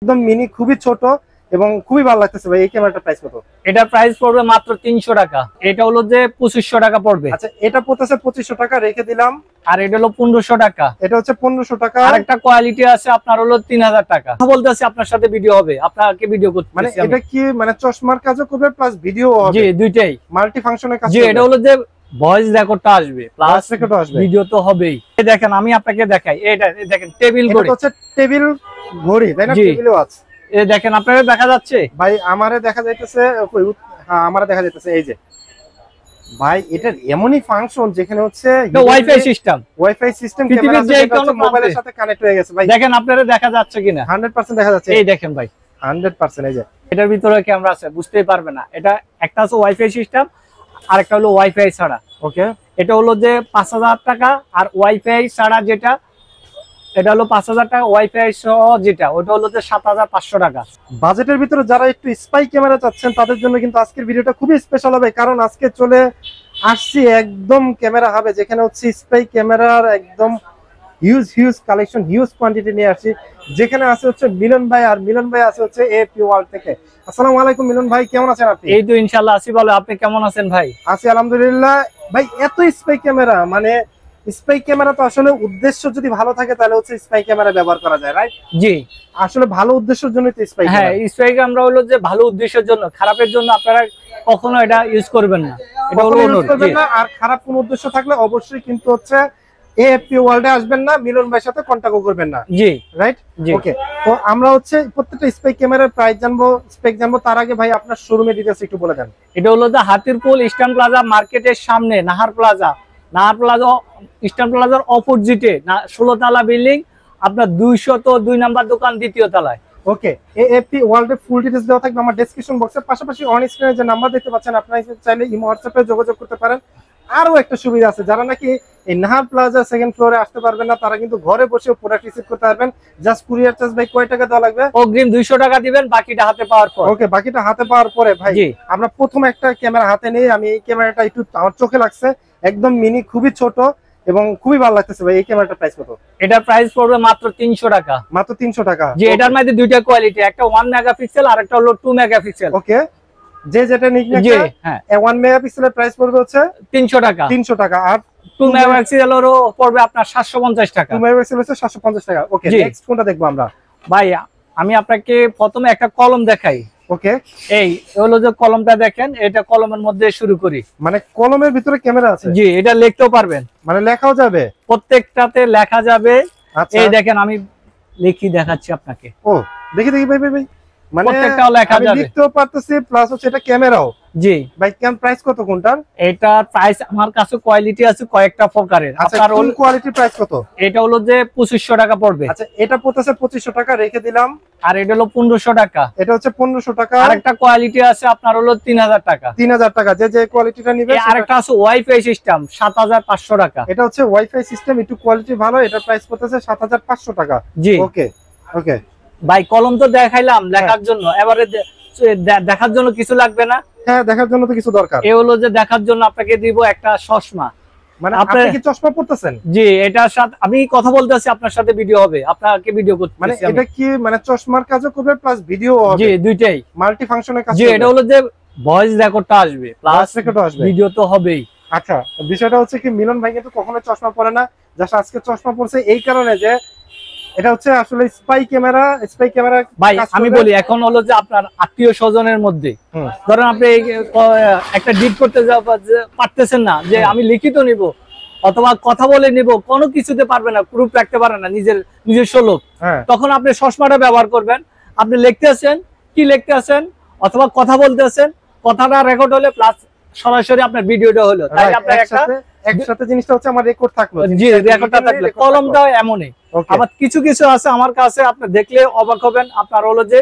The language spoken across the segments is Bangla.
একদম মিনি, খুবই ছোট এবং খুবই ভালো লাগতেছে ভাই। এই ক্যামেরাটার প্রাইস কত? এটা প্রাইস পড়বে মাত্র 300 টাকা। এটা হলো যে 2500 টাকা পড়বে। আচ্ছা, এটা পড়তেছে 2500 টাকা, রেখে দিলাম। আর এটা হলো 1500 টাকা। এটা হচ্ছে 1500 টাকা। আর একটা কোয়ালিটি আছে আপনার হলো 3000 টাকা। বলতেছি আপনার সাথে ভিডিও হবে, আপনাকে ভিডিও করতে মানে এটা কি মানে চশমার কাজও করবে প্লাস ভিডিও হবে? জি, দুইটাই মাল্টি ফাংশনের কাজ। জি, এটা হলো যে ভয়েস রেকর্ডটা আসবে প্লাস রেকর্ডও আসবে, ভিডিও তো হবেই। এই দেখেন আমি আপনাকে দেখাই, এটা দেখেন টেবিল ঘড়ি। এটা হচ্ছে টেবিল ঘড়ি, তাই না? টেবিলও আছে। এই দেখেন আপনাদের দেখা যাচ্ছে ভাই, আমারে দেখা যাইতেছে। হ্যাঁ, আমারে দেখা যাইতেছে। এই যে ভাই, এটার এমনই ফাংশন যেখানে হচ্ছে wifi system. Wifi system camera যেটা মোবাইলের সাথে কানেক্ট হয়ে গেছে ভাই। দেখেন আপনাদের দেখা যাচ্ছে কিনা? 100% দেখা যাচ্ছে। এই দেখেন ভাই, 100%। এই যে এটার ভিতরে ক্যামেরা আছে, বুঝতেই পারবে না। এটা একটা আছে ওয়াইফাই সিস্টেম, আর একটা হলো ওয়াইফাই ছাড়া। ওকে, এটা হলো যে 5000 টাকা, আর ওয়াইফাই ছাড়া যেটা এটা হলো 5000 টাকা, ওয়াইফাই সহ যেটা ওটা হলো যে 7500 টাকা। বাজেটের ভিতরে যারা একটু স্পাই ক্যামেরা চাচ্ছেন তাদের জন্য কিন্তু আজকের ভিডিওটা খুবই স্পেশাল হবে, কারণ আজকে চলে আসছি একদম ক্যামেরা হবে যেখানে হচ্ছে স্পাই ক্যামেরার একদম হিউজ কালেকশন, হিউজ কোয়ান্টিটি নিয়ে আসছি। যেখানে আছে হচ্ছে মিলন ভাই, আর মিলন ভাই আছে হচ্ছে এপি ওয়ার্ল্ড থেকে। আসসালামু আলাইকুম মিলন ভাই, কেমন আছেন আপনি? এই তো ইনশাআল্লাহ আছি ভালো, আপনি কেমন আছেন ভাই? আছি আলহামদুলিল্লাহ। ভাই, এত স্পাই ক্যামেরা, মানে স্পাই ক্যামেরা তো আসলে উদ্দেশ্য যদি ভালো থাকে তাহলে হচ্ছে স্পাই ক্যামেরা ব্যবহার করা যায়, রাইট? জি, আসলে ভালো উদ্দেশ্যের জন্য তো স্পাই হ্যাঁ, স্পাই ক্যামেরা হলো যে ভালো উদ্দেশ্যের জন্য, খারাপের জন্য আপনারা কখনো এটা ইউজ করবেন না। এটা হলো না। আর খারাপ কোন উদ্দেশ্য থাকলে অবশ্যই কিন্তু হচ্ছে এএফপি ওয়ার্ল্ডে আসবেন না, মিলন ভাইয়ের সাথে কন্টাক্ট করবেন না। জি, রাইট। ওকে, তো আমরা হচ্ছে প্রত্যেকটা স্পাই ক্যামেরার প্রাইস জানবো, স্পেক জানবো। তার আগে ভাই আপনার শোরুমের ডিটেইলস একটু বলে দেন। এটা হলো যে হাতিরপুল ইস্টার্ন প্লাজা মার্কেটের সামনে, নাহার প্লাজা ইস্টার্ন প্লাজার অপোজিটে 16 তলা বিল্ডিং, আপনার 202 নাম্বার দোকান, দ্বিতীয় তলায়। ওকে, এএফপি ওয়ার্ল্ডের ফুল ডিটেইলস দেওয়া থাকবে আমার ডেসক্রিপশন বক্সের পাশাপাশি অন স্ক্রিনে যে নাম্বার দেখতে পাচ্ছেন, আপনারা চাইলে ইমো হোয়াটসঅ্যাপে যোগাযোগ করতে পারেন। আরো একটা সুবিধা আছে, যারা নাকি এই নাহার প্লাজা সেকেন্ড ফ্লোরে আসতে পারবেন না তারা কিন্তু ঘরে বসে প্রোডাক্ট রিসিভ করতে পারবেন। জাস্ট কুরিয়ার চার্জ ভাই কয় টাকা দেওয়া লাগবে? অগ্রিম 200 টাকা দিবেন, বাকিটা হাতে পাওয়ার পর। ওকে, বাকিটা হাতে পাওয়ার পরে ভাই আমরা প্রথম একটা ক্যামেরা হাতে নিয়ে, আমি এই ক্যামেরাটা একটু আমার চোখে লাগছে, একদম মিনি, খুবই ছোট এবং খুবই ভালো লাগতেছে ভাই। এই ক্যামেরাটার প্রাইস কত? এটার প্রাইস পড়বে মাত্র 300 টাকা। মাত্র 300 টাকা। জি, এটার মধ্যে দুইটা কোয়ালিটি, একটা 1 মেগাপিক্সেল আর একটা হলো 2 মেগাপিক্সেল। ওকে, যে যেটা নিক না, হ্যাঁ, 1 মেগাপিক্সেলের প্রাইস পড়বে হচ্ছে 300 টাকা। 300 টাকা। আর 2 মেগাপিক্সেলেরও পড়বে আপনার 750 টাকা। 2 মেগাপিক্সেল হচ্ছে 750 টাকা। ওকে, নেক্সট কোনটা দেখবো আমরা? ভাই, আমি আপনাকে প্রথমে একটা কলম দেখাই। ওকে, এই হলো যে কলমটা দেখেন, এটা কলমের মধ্যে শুরু করি। মানে কলমের ভিতরে ক্যামেরা আছে? জি, এটা লিখতেও পারবেন, মানে লেখাও যাবে? প্রত্যেকটাতে লেখা যাবে। আচ্ছা, এই দেখেন আমি লিখি দেখাচ্ছি আপনাকে। ও দেখি ভাই ভাই, মানে প্রত্যেকটাও লেখা যাবে, লিখতেও পারতেছি প্লাস হচ্ছে এটা ক্যামেরাও। জি ভাই, কেমন প্রাইস কত কোনটার? এটা প্রাইস আমার কাছে কোয়ালিটি আছে কয়েকটা প্রকারের। আপনার কোন কোয়ালিটির প্রাইস কত? এটা হলো যে 2500 টাকা পড়বে। আচ্ছা, এটা পড়তেছে 2500 টাকা, রেখে দিলাম। আর এটা হলো 1500 টাকা। এটা হচ্ছে 1500 টাকা। আর একটা কোয়ালিটি আছে আপনার হলো 3000 টাকা। 3000 টাকা, যে যে কোয়ালিটিটা নিবে। আর একটা আছে ওয়াইফাই সিস্টেম 7500 টাকা। এটা হচ্ছে ওয়াইফাই সিস্টেম, একটু কোয়ালিটি ভালো, এটা প্রাইস পড়তেছে 7500 টাকা। জি, ওকে ওকে ভাই, কলম তো দেখাইলাম লেখার জন্য, এবারে দেখার জন্য কিছু লাগবে না? হ্যাঁ, দেখার জন্য তো কিছু দরকার। এই হলো যে দেখার জন্য আপনাকে দিব একটা চশমা। মানে আপনি কি চশমা পড়তেছেন? জি, এটার সাথে আমি কথা বলতেছি, আপনার সাথে ভিডিও হবে, আপনাকে ভিডিও করতে। মানে এটা কি মানে চশমার কাজও করবে প্লাস ভিডিও হবে? জি, দুইটাই মাল্টি ফাংশনের কাজ। জি, এটা হলো যে ভয়েস রেকর্ডটা আসবে প্লাস রেকর্ডও আসবে, ভিডিও তো হবেই। আচ্ছা, বিষয়টা হচ্ছে কি, মিলন ভাই কিন্তু কখনো চশমা পরে না, জাস্ট আজকে চশমা পরছে এই কারণে যে এটা হচ্ছে আসলে স্পাই ক্যামেরা। স্পাই ক্যামেরা ভাই, আমি বলি এখন হলো যে আপনার আত্মীয় স্বজনের মধ্যে ধরেন আপনি একটা ডিট করতে পারতেছেন না, যে আমি লিখিত নিব অথবা কথা বলে নিব, কোনো কিছুতে পারবে না, প্রুফ রাখতে পারে না নিজস্ব লোক, তখন আপনি চশমাটা ব্যবহার করবেন। আপনি লিখতেছেন, কি লিখতেছেন অথবা কথা বলতেছেন, কথাটা রেকর্ড হলে প্লাস সরাসরি আপনার ভিডিওটা হলো, তাই আপনার একটা একসাথে জিনিসটা হচ্ছে আমার রেকর্ড থাকলো। জি, রেকর্ডটা থাকলো। কলমটাও এমনই। আবার কিছু কিছু আছে আমার কাছে, আপনি দেখলে অবাক হবেন, আপনার হলো যে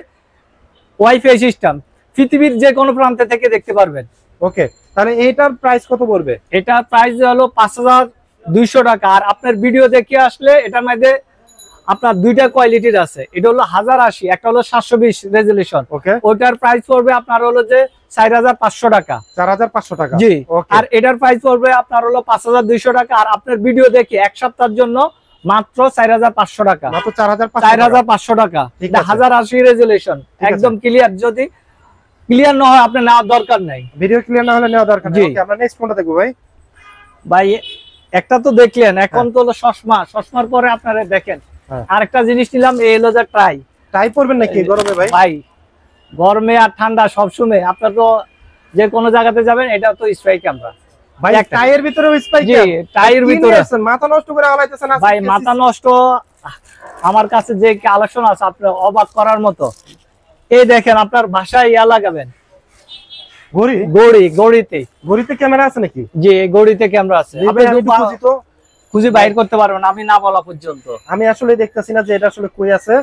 ওয়াইফাই সিস্টেম, পৃথিবীর যে কোনো প্রান্তে থেকে দেখতে পারবেন। ওকে, তাহলে এটার প্রাইস কত পড়বে? এটার প্রাইস হলো 5200 টাকা। আর আপনার ভিডিও দেখে আসলে এটার মধ্যে আপনার দুইটা কোয়ালিটির আছে, এটা হলো 1080, একটা হলো 720 রেজোলিউশন। ওটার প্রাইস পড়বে আপনার হলো যে 4500 টাকা। 4500 টাকা, জি। আর এটার প্রাইস পড়বে আপনার হলো 5200 টাকা। আর আপনার ভিডিও দেখে এক সপ্তাহের জন্য মাত্র 4500 টাকা, মাত্র 4500 4500 টাকা। এটা 1080 রেজুলেশন, একদম ক্লিয়ার। যদি ক্লিয়ার না হয় আপনি নেওয়ার দরকার নাই, ভিডিও ক্লিয়ার না হলে নেওয়া দরকার নেই। ওকে, আমরা নেক্সট কোনটা দেখবো ভাই? ভাই একটা তো দেখলেন, এখন তো হলো চশমা, চশমার পরে আপনারা দেখেন আরেকটা জিনিস নিলাম, এই হলো যে টাই পরবেন নাকি গরমে ভাই? ভাই গরমে আর ঠান্ডা সবসময় আপনার তো যে কোনো জায়গাতে যাবেন, এটা তো স্পাই ক্যামেরা ভাই। টাইয়ের ভিতরে স্পাই ক্যাম? জি, টাইয়ের ভিতরে। মাথা নষ্ট করে আলাইতেছেন ভাই, মাথা নষ্ট। আমার কাছে যে কালেকশন আছে আপনার অবাক করার মতো। এই দেখেন, আপনার বাসায় ইয়া লাগাবেন, গড়িতে ক্যামেরা আছে নাকি? জি, গড়িতে ক্যামেরা আছে। খুঁজে বাইর করতে পারবেন আমি না বলা পর্যন্ত। আমি আসলে দেখতেছি না যে এটা আসলে কই আছে।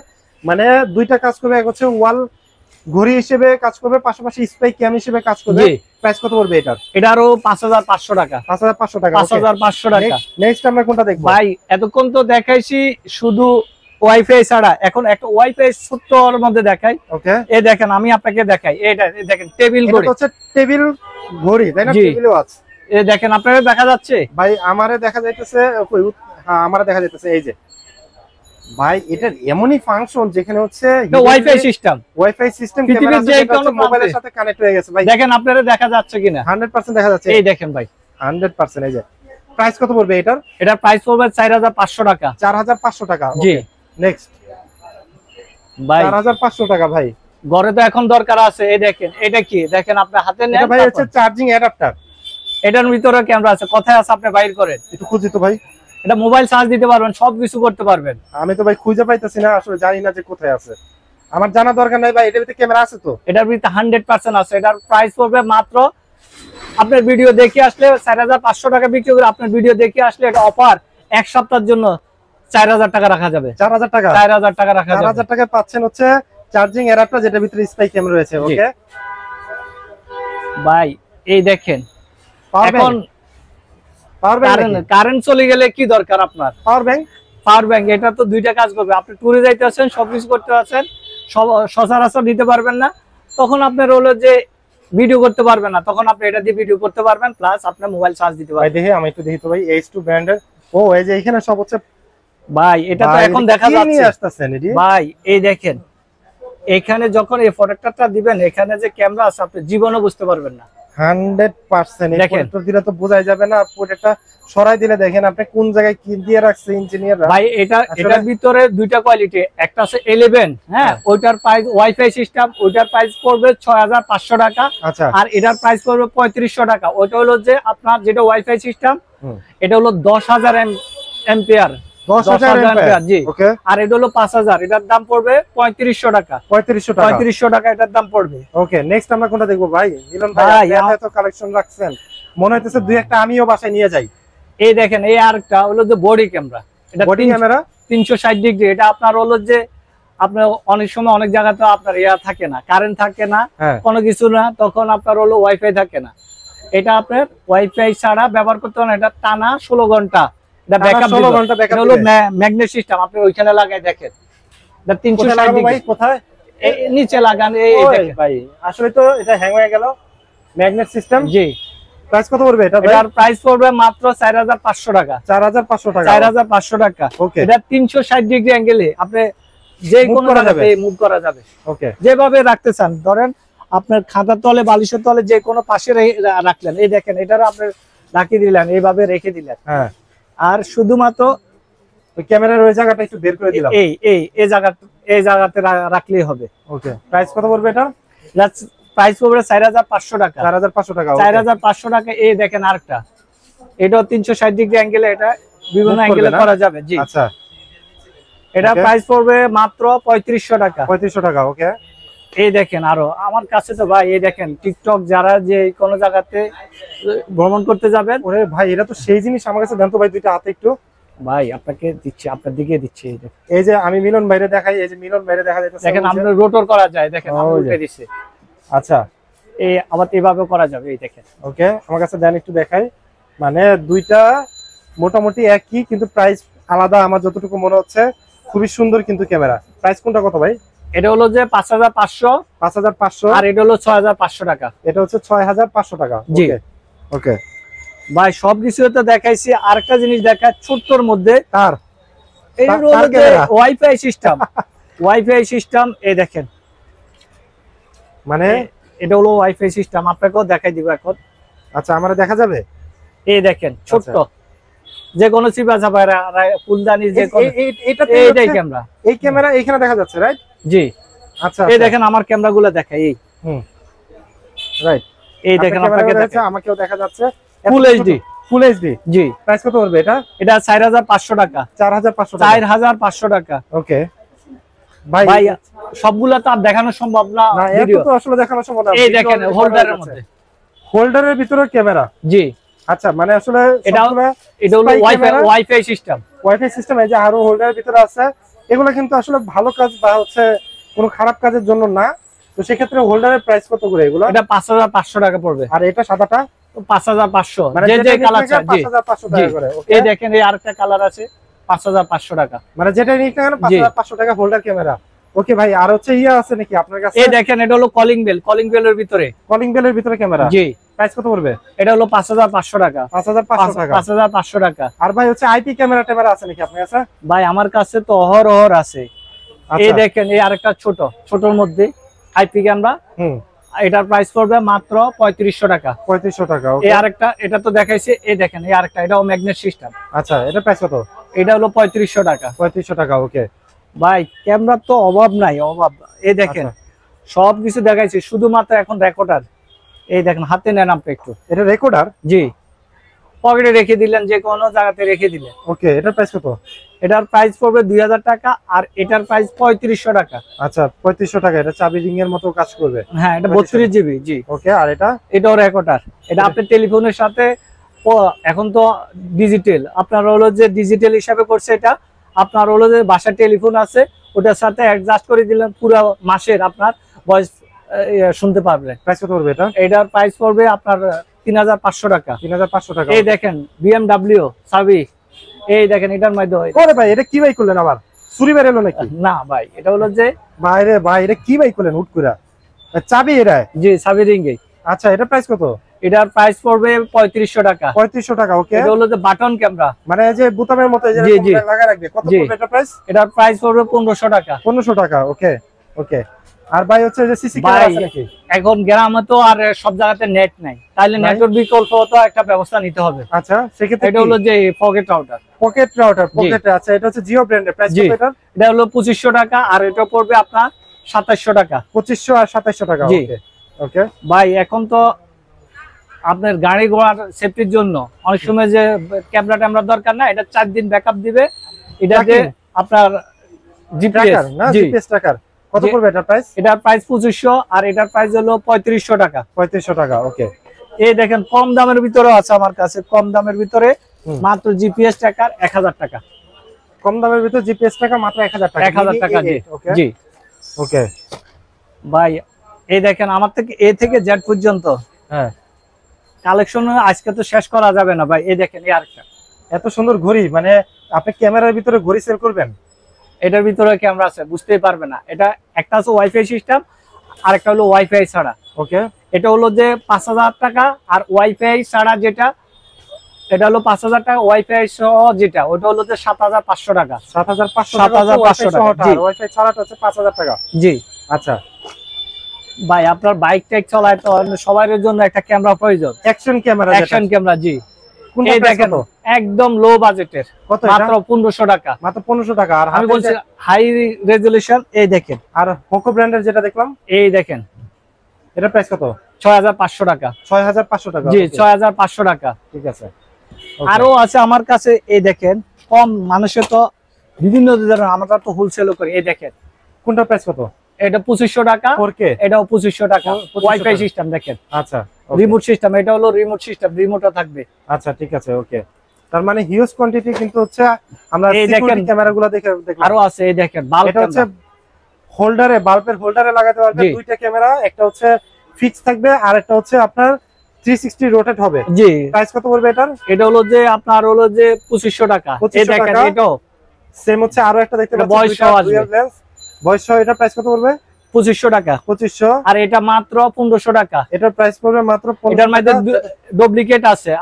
মানে দুইটা কাজ করবে, এক হচ্ছে ওয়াল ঘড়ি হিসেবে কাজ করবে, পাশাপাশি স্পাই ক্যাম হিসেবে কাজ করবে। প্রাইস কত পড়বে এটার? এটারও 5500 টাকা। 5500 টাকা। 5500 টাকা। নেক্সট আমরা কোনটা দেখব ভাই? এতক্ষণ তো দেখাইছি শুধু ওয়াইফাই ছাড়া, এখন একটা ওয়াইফাই ছোট্টর মধ্যে দেখাই। ওকে, এই দেখেন, আমি আপনাকে দেখাই। এটা দেখেন, টেবিল ঘড়ি। এটা হচ্ছে টেবিল ঘড়ি, তাই না? Table watch. এই দেখেন, আপনারা দেখা যাচ্ছে ভাই? আমারে দেখা যাইতেছে। হ্যাঁ, আমারে দেখা যাইতেছে। এই যে ভাই, এটার এমনই ফাংশন যেখানে হচ্ছে ওয়াইফাই সিস্টেম, ক্যামেরা মোবাইলের সাথে কানেক্ট হয়ে গেছে ভাই। দেখেন আপনারা দেখা যাচ্ছে কিনা? 100% দেখা যাচ্ছে। এই দেখেন ভাই, 100%। এই যে প্রাইস কত পড়বে এটার? এটার প্রাইস পড়বে 4500 টাকা। 4500 টাকা। জি। নেক্সট ভাই, 4500 টাকা ভাই। ঘরে তো এখন দরকার আছে। এই দেখেন, এটা কি দেখেন, আপনার হাতে নেন। এটা ভাই হচ্ছে চার্জিং অ্যাডাপ্টার। এটার ভিতরে ক্যামেরা আছে। কোথায় আছে আপনি বাইর করেন, একটু খুঁজি তো ভাই। এটা মোবাইল চার্জ দিতে পারবেন, সবকিছু করতে পারবেন। আমি তো ভাই খুঁজে পাইতেছি না, আসলে জানি না যে কোথায় আছে। আমার জানা দরকার নাই ভাই, এটার ভিতরে ক্যামেরা আছে তো? এটার ভিতরে 100% আছে। এটার প্রাইস পড়বে মাত্র, আপনার ভিডিও দেখে আসলে 4500 টাকা বিক্রি করে, আপনার ভিডিও দেখে আসলে এটা অফার, এক সপ্তাহের জন্য 4000 টাকা রাখা যাবে। 4000 টাকা? 4000 টাকা রাখা যাবে। 4000 টাকা পাচ্ছেন হচ্ছে চার্জিং অ্যাডাপ্টার, যেটার ভিতরে স্পাই ক্যামেরা রয়েছে। ওকে ভাই, এই দেখেন, এখন কারেন্ট চলে গেলে কি দরকার আপনার? Power bank. এটা তো দুইটা কাজ করবে। আপনি ট্যুরে যাইতে আছেন, সবকিছু করতে আছেন, সচরাচর নিতে পারবেন না, তখন আপনার হলো যে ভিডিও করতে পারবেন না, তখন আপনি এটা দিয়ে ভিডিও করতে পারবেন, প্লাস আপনার মোবাইল চার্জ দিতে পারবেন। দেখি, আমি একটু দেখি তো ভাই। H2 ব্র্যান্ডের। ও, এই যে এখানে সব হচ্ছে ভাই, এটা তো এখন দেখা যাচ্ছে ভাই। এই দেখেন, এখানে যখন এই প্রোডাক্টটা দিবেন, এখানে যে ক্যামেরা আছে আপনি জীবনও বুঝতে পারবেন না। 100% দেখেন, দিলে তো বোঝাই যাবে না। প্রোডাক্টটা সরাই দিলে দেখেন আপনি কোন জায়গায় কি দিয়ে রাখছে ইঞ্জিনিয়াররা। ভাই, এটার ভিতরে দুইটা কোয়ালিটি, একটা আছে 11, হ্যাঁ, ওইটার প্রাইস ওয়াইফাই সিস্টেম, ওইটার প্রাইস পড়বে 6500 টাকা। আচ্ছা। আর এটার প্রাইস পড়বে 3500 টাকা। ওইটা হলো যে আপনার যেটা ওয়াইফাই সিস্টেম, এটা হলো 10000 এম্পিয়ার। 10000 এম্পিয়ার, জি। আর এটা হলো 5000, এটার দাম পড়বে 3500 টাকা। 3500 টাকা এটার দাম পড়বে। ওকে, নেক্সট আমরা কোনটা দেখবো ভাই? মিলন ভাই, এত কালেকশন রাখছেন, মনে হইতেছে দুই একটা আমিও বাসায় নিয়ে যাই। এই দেখেন, এই আরেকটা হলো যে বডি ক্যামেরা। এটা বডি ক্যামেরা 360 ডিগ্রি। এটা আপনার হলো যে আপনার অনেক সময় অনেক জায়গাতে আপনার ইয়া থাকে না, কারেন্ট থাকে না, কোনো কিছু না, তখন আপনার হলো ওয়াইফাই থাকে না, এটা আপনার ওয়াইফাই ছাড়া ব্যবহার করতে পারেন। এটা টানা 16 ঘন্টা এটা ব্যাকআপ দিবে। 16 ঘন্টা ব্যাকআপ হলো ম্যাগনেট সিস্টেম। আপনি ওইখানে লাগাই দেখেন, এটা 360 ডিগ্রি। ভাই কোথায়? এই নিচে লাগান। এই দেখেন ভাই, আসলে তো এটা হ্যাং হয়ে গেল। Magnet system. জি। প্রাইস কত পড়বে এটা ভাই? এটার প্রাইস পড়বে মাত্র 4500 টাকা। 4500 টাকা। 4500 টাকা। এটা 360 ডিগ্রি অ্যাঙ্গেলে আপনি যে কোনো জায়গাতে মুভ করা যাবে। ওকে, যেভাবে রাখতে চান, ধরেন আপনার খাতার তলে, বালিশের তলে, যে কোনো পাশে রাখলেন। এই দেখেন, এটারও আপনি রাখি দিলেন, এইভাবে রেখে দিলেন। হ্যাঁ, আর শুধুমাত্র ওই ক্যামেরার ওই জায়গাটা একটু বের করে দিলাম। এই জায়গাতে রাখলেই হবে। ওকে, প্রাইস কত পড়বে এটা? প্রাইস পড়বে 4500 টাকা। 4500 টাকা। 4500 টাকা। এই দেখেন আরেকটা, এটাও 360 ডিগ্রি অ্যাঙ্গেলে, এটা বিভিন্ন অ্যাঙ্গেলে করা যাবে। জি। আচ্ছা, এটা প্রাইস পড়বে মাত্র 3500 টাকা। 3500 টাকা। ওকে, এই দেখেন, আরো আমার কাছে তো ভাই, এই দেখেন টিকটক যারা যে কোনো জায়গাতে ভ্রমণ করতে যাবেন। ওরে ভাই, এটা তো সেই জিনিস। আমার কাছে দেন তো ভাই দুইটা হাতে একটু। ভাই, আপনাকে দিচ্ছি, আপনার দিকে দিচ্ছি। এই যে আমি মিলন ভাইরে দেখাই, এই যে মিলন ভাইরে দেখা যাচ্ছে, দেখেন আপনার রোটর করা যায়, দেখেন আমি উল্টে দিচ্ছি। আচ্ছা, এই আবার এইভাবে করা যাবে। এই দেখেন। ওকে, আমার কাছে দেন একটু দেখাই। মানে দুইটা মোটামুটি একই, কিন্তু প্রাইস আলাদা আমার যতটুকু মনে হচ্ছে। খুবই সুন্দর কিন্তু ক্যামেরা। প্রাইস কোনটা কত ভাই? এটা হলো যে 5500। আর এটা হলো 6500 টাকা। এটা হচ্ছে 6500 টাকা। জি। ওকে ভাই, সবকিছু তো দেখাইছি। আরেকটা জিনিস দেখায় ছোট্টর মধ্যে, এই হলো যে ওয়াইফাই সিস্টেম, ওয়াইফাই সিস্টেম। এই দেখেন, মানে এটা হলো ওয়াইফাই সিস্টেম, আপনাকেও দেখাই দিব এখন। আচ্ছা, আমরা দেখা যাবে। এই দেখেন ছোট্ট, যে কোনো চিপা চাপা ফুলদানি, যে কোনো এইটাই ক্যামেরা। এই ক্যামেরা এখানে দেখা যাচ্ছে, রাইট? জি। আচ্ছা, এই দেখেন আমার ক্যামেরাগুলো দেখাই, এই রাইট। এই দেখেন আপনাকে দেখাচ্ছে, আমাকেও দেখা যাচ্ছে। Full HD, full HD. জি। প্রাইস কত পড়বে এটা? এটা 4500 টাকা। 4500 টাকা। 4500 টাকা। ওকে ভাই সবগুলা তো আর দেখানো সম্ভব না, ভিডিও তো আসলে দেখানো সম্ভব না। এই দেখেন হোল্ডারের মধ্যে, হোল্ডারের ভিতরে ক্যামেরা। জি। আচ্ছা, মানে আসলে এটা হলো ওয়াইফাই সিস্টেম, ওয়াইফাই সিস্টেম। এই যে আরো হোল্ডারের ভিতরে আছে, এগুলো কিন্তু আসলে ভালো কাজ বা হচ্ছে কোনো খারাপ কাজের জন্য না। তো সেক্ষেত্রে হোল্ডারের প্রাইস কত করে এগুলো? এটা 5500 টাকা পড়বে। আর এটা সাদাটা 5500, মানে যে যে কালার চাই। জি 5500 টাকা করে। এই দেখেন এই আরেকটা কালার আছে 5500 টাকা, মানে যেটা নিতে গেলে 5500 টাকা হোল্ডার ক্যামেরা। ওকে ভাই, আর হচ্ছে ইয়া আছে নাকি আপনার কাছে? এই দেখেন এটা হলো কলিং বেল, কলিং বেলের ভিতরে, কলিং বেলের ভিতরে ক্যামেরা। জি। প্রাইস কত পড়বে? এটা হলো 5500 টাকা। 5500 টাকা। 5500 টাকা। আর ভাই হচ্ছে আইপি ক্যামেরা ট্যামেরা আছে নাকি আপনার কাছে? ভাই আমার কাছে তো অহরহ আছে। এই দেখেন এই আরেকটা ছোটর মধ্যে আইপি ক্যামেরা। এটার প্রাইস পড়বে মাত্র 3500 টাকা। 3500 টাকা। ওকে। এই আরেকটা, এটা তো দেখাইছে, এই দেখেন এই আরেকটা, এটাও ম্যাগনেট সিস্টেম। আচ্ছা, এটা প্রাইস কত? এটা হলো 3500 টাকা। 3500 টাকা। ওকে ভাই ক্যামেরার তো অভাব নাই, অভাব। এই দেখেন সবকিছু দেখাইছে, শুধুমাত্র এখন রেকর্ডার। এই দেখেন হাতে নেন আপনি একটু। এটা রেকর্ডার? জি। পকেটে রেখে দিলেন, যে কোনো জায়গাতে রেখে দিলেন। ওকে, এটার প্রাইস কত? এটার প্রাইস পড়বে 2000 টাকা, আর এটার প্রাইস 3500 টাকা। আচ্ছা, 3500 টাকা। এটা চাবি রিং এর মতো কাজ করবে। হ্যাঁ, এটা 32 জিবি। জি। ওকে, আর এটাও রেকর্ডার। এটা আপনার টেলিফোনের সাথে, এখন তো ডিজিটাল, আপনার হলো যে ডিজিটাল হিসাবে করছে এটা। আপনার হলো যে বাসার টেলিফোন আছে, ওটার সাথে অ্যাডজাস্ট করে দিলেন, পুরো মাসের আপনার ভয়েস শুনতে পারবেন। প্রাইস কত পড়বে এটা? এটার প্রাইস পড়বে আপনার 3500 টাকা। 3500 টাকা। এই দেখেন BMW সাবি, এই দেখেন এটার মধ্যে। ওরে ভাই, এটা কি বাই করলেন আবার? চুরি বের এলো নাকি? না ভাই, এটা হলো যে বাইরে ভাই, এটা কি বাই করলেন হুট করে? চাবি এটা? জি, সাবি রিং। আচ্ছা, এটা প্রাইস কত? এটার প্রাইস পড়বে 3500 টাকা। 3500 টাকা। ওকে। এটা হলো যে বাটন ক্যামেরা, মানে যে বোতামের মতো এই যে লাগা রাখবে। কত পড়বে এটা প্রাইস? এটার প্রাইস পড়বে 1500 টাকা। 1500 টাকা। ওকে ওকে। আর ভাই হচ্ছে যে সিসি ক্যামেরা আছে নাকি? এখন গ্রামে তো আর সব জায়গাতে নেট নাই, তাহলে নেটওয়ার্ক বিকল্প তো একটা ব্যবস্থা নিতে হবে। আচ্ছা, সেক্ষেত্রে এটা হলো যে পকেট রাউটার। পকেট রাউটার, পকেটে। আচ্ছা, এটা হচ্ছে জিও ব্র্যান্ডের। প্রাইস কত এটা? এটা হলো 2500 টাকা, আর এটা পড়বে আপনার 2700 টাকা। 2500 আর 2700 টাকা। ওকে ওকে। ভাই এখন তো আপনার গাড়ি ঘোড়ার সেফটির জন্য অনেক সময় যে ক্যামেরা ট্যামেরা দরকার না, এটা 4 দিন ব্যাকআপ দিবে। এটা যে আপনার জিপিএস না, জিপিএস ট্র্যাকার। কত পড়বে এটা প্রাইস? এটার প্রাইস 2500, আর এটার প্রাইস হলো 3500 টাকা। 3500 টাকা। ওকে। এই দেখেন কম দামের ভিতরে আছে আমার কাছে, কম দামের ভিতরে মাত্র জিপিএস ট্র্যাকার 1000 টাকা। কম দামের ভিতরে জিপিএস ট্র্যাকার মাত্র 1000 টাকা। 1000 টাকা। জি জি। ওকে ভাই এই দেখেন আমার থেকে এ থেকে জেড পর্যন্ত কালেকশন আজকে তো শেষ করা যাবে না ভাই। এই দেখেন এই আরেকটা এত সুন্দর ঘড়ি, মানে আপনি ক্যামেরার ভিতরে ঘড়ি সেল করবেন? এটার ভিতরে ক্যামেরা আছে, বুঝতেই পারবে না। এটা একটা আছে ওয়াইফাই সিস্টেম, আর একটা হলো ওয়াইফাই ছাড়া। ওকে। এটা হলো যে 5000 টাকা, আর ওয়াইফাই ছাড়া যেটা এটা হলো 5000 টাকা। ওয়াইফাই সহ যেটা ওটা হলো যে 7500 টাকা। 7500 টাকা। ওয়াইফাই ছাড়াটা হচ্ছে 5000 টাকা। জি। আচ্ছা ভাই আপনার বাইক টাইক চলায় তো সবার জন্য একটা ক্যামেরা প্রয়োজন, অ্যাকশন ক্যামেরা। Action camera. জি। এই দেখেন একদম লো বাজেটের, মাত্র 1500 টাকা। মাত্র 1500 টাকা। আর আমি বলছি হাই রেজোলিউশন। এই দেখেন। আর হোকো ব্র্যান্ডের যেটা দেখলাম, এই দেখেন এটা প্রাইস কত? 6500 টাকা। 6500 টাকা। জি 6500 টাকা। ঠিক আছে। আরো আছে আমার কাছে। এই দেখেন কম মানুষের তো বিভিন্ন ধরনের, আমরা তো হোলসেলও করি। এই দেখেন কোনটা প্রাইস কত? এটা 2500 টাকা। 4K। এটাও 2500 টাকা। ওয়াইফাই সিস্টেম দেখেন। আচ্ছা, রিমোট সিস্টেম। এটা হলো রিমোট সিস্টেম, রিমোটও থাকবে। আচ্ছা ঠিক আছে। ওকে। তার মানে হিউজ কোয়ান্টিটি কিন্তু হচ্ছে আমরা সিকিউরিটি ক্যামেরাগুলো দেখলাম। আরো আছে। এই দেখেন বাল্ব। এটা হচ্ছে হোল্ডারে, বাল্বের হোল্ডারে লাগাতে পারবে। দুইটা ক্যামেরা, একটা হচ্ছে ফিক্স থাকবে আর একটা হচ্ছে আপনার 360 রোটেট হবে। জি। প্রাইস কত পড়বে এটার? এটা হলো যে আপনার হলো যে 2500 টাকা। এই দেখেন এটাও সেম হচ্ছে। আরো একটা দেখতে পাচ্ছেন বয়স সহ আসবে। বয়স সহ। এটা প্রাইস কত পড়বে? 2500 টাকা, 2500, আর এটা মাত্র 1500 টাকা। এটার প্রাইস পড়বে মাত্র 1500 এটার মধ্যে টাকা। ডুপ্লিকেট আছে,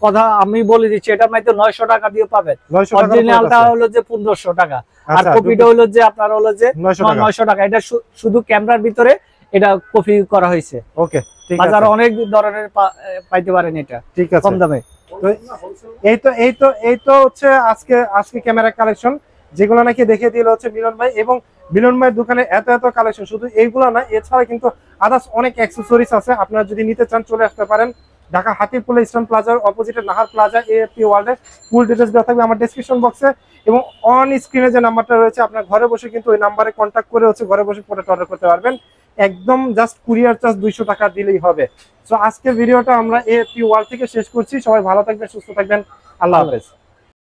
কথা আমি বলে দিচ্ছি, এটার মধ্যে 900 টাকা দিয়ে পাবেন। 900 টাকার অরিজিনালটা প্রোডাক্ট আছে। হলো যে 1500 টাকা, আর আচ্ছা, কপিটা হলো যে আপনার হলো যে 900 টাকা। 900 টাকা। এটা শুধু ক্যামেরার ভিতরে এটা কপি করা হয়েছে। ওকে, ঠিক আছে, বাজারে অনেক ধরনের পাইতে পারেন এটা ঠিক আছে। কম দামে। তো এই তো হচ্ছে আজকে ক্যামেরা কালেকশন, যেগুলো নাকি দেখিয়ে দিল হচ্ছে মিলন ভাই। এবং মিলন ভাইয়ের দোকানে এত কালেকশন, শুধু এইগুলো না, এছাড়া কিন্তু আদার্স অনেক অ্যাক্সেসরিজ আছে। আপনারা যদি নিতে চান চলে আসতে পারেন ঢাকা হাতিরপুলে ইস্টার্ন প্লাজার অপোজিটে নাহার প্লাজা এএফপি ওয়ার্ল্ডে। ফুল ডিটেলস দেওয়া থাকবে আমার ডেসক্রিপশন বক্সে, এবং অন স্ক্রিনে যে নাম্বারটা রয়েছে আপনার ঘরে বসে কিন্তু ওই নাম্বারে কন্ট্যাক্ট করে হচ্ছে ঘরে বসে প্রোডাক্ট অর্ডার করতে পারবেন। একদম জাস্ট কুরিয়ার চার্জ 200 টাকা দিলেই হবে। সো আজকের ভিডিওটা আমরা এএফপি ওয়ার্ল্ড থেকে শেষ করছি। সবাই ভালো থাকবেন, সুস্থ থাকবেন, আল্লাহ হাফেজ।